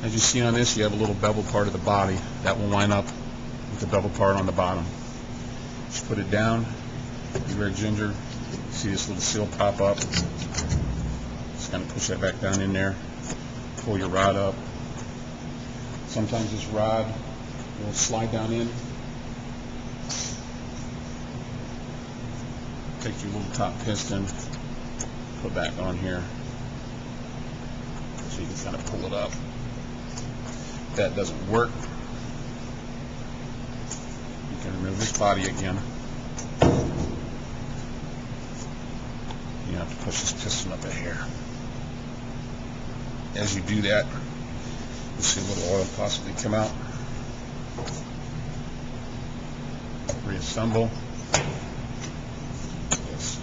As you see on this, you have a little bevel part of the body that will line up with the bevel part on the bottom. Just put it down, be very ginger. See this little seal pop up. Just kind of push that back down in there. Pull your rod up. Sometimes this rod will slide down in. Take your little top piston, put back on here, so you can kind of pull it up. If that doesn't work, you can remove this body again. You have to push this piston up a hair. As you do that, you'll see a little oil possibly come out. Reassemble. Yes.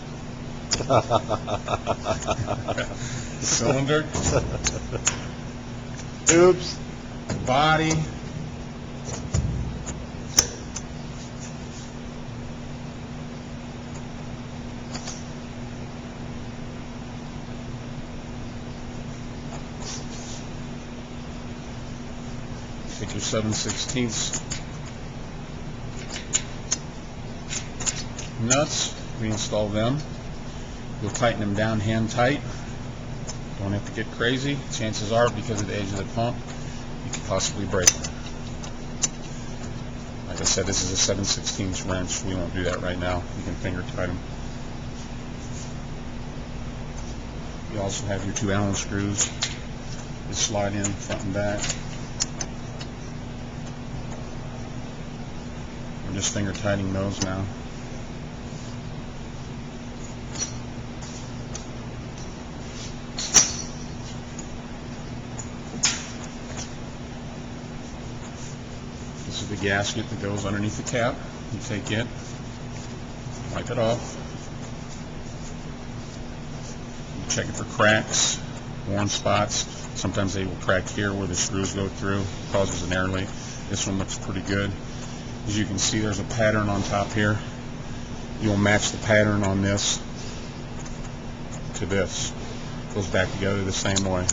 Cylinder. Oops. Body. Take your 7/16 nuts, reinstall them. You'll tighten them down hand tight. Don't have to get crazy. Chances are, because of the edge of the pump, you could possibly break them. Like I said, this is a 7/16 wrench. We won't do that right now. You can finger tight them. You also have your 2 Allen screws that slide in front and back. I'm just finger tightening those now. This is the gasket that goes underneath the cap. You take it, wipe it off. You check it for cracks, worn spots. Sometimes they will crack here where the screws go through, causes an air leak. This one looks pretty good. As you can see, there's a pattern on top here. You'll match the pattern on this to this. It goes back together the same way.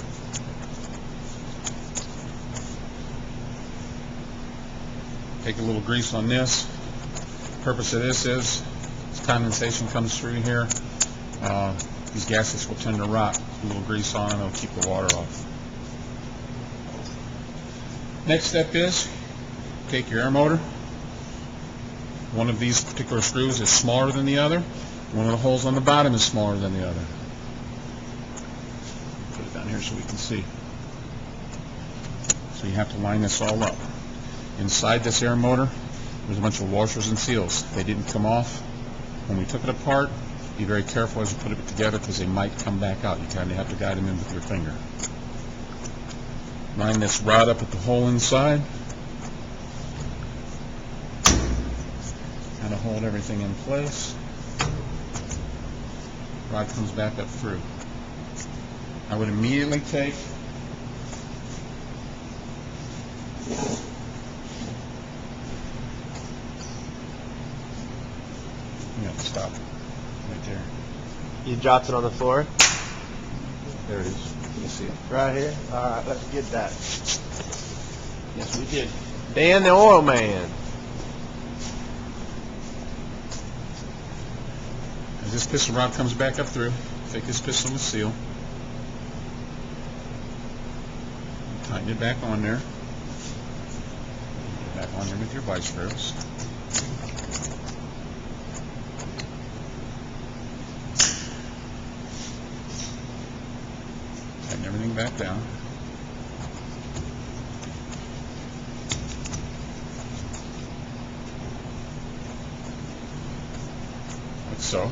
Take a little grease on this. The purpose of this is, as condensation comes through here, these gaskets will tend to rot. A little grease on them, it'll keep the water off. Next step is, take your air motor. One of these particular screws is smaller than the other. One of the holes on the bottom is smaller than the other. Put it down here so we can see. So you have to line this all up. Inside this air motor, there's a bunch of washers and seals. They didn't come off. When we took it apart, be very careful as you put it together because they might come back out. You kind of have to guide them in with your finger. Line this rod up at the hole inside. Kind of hold everything in place. Rod comes back up through. I would immediately take you have to stop right there. You dropped it on the floor? There it is. You see it. Right here? Alright, let's get that. Yes, we did. Dan the oil man. As this piston rod comes back up through, take this piston with seal, tighten it back on there, get it back on there with your vice grips. Tighten everything back down.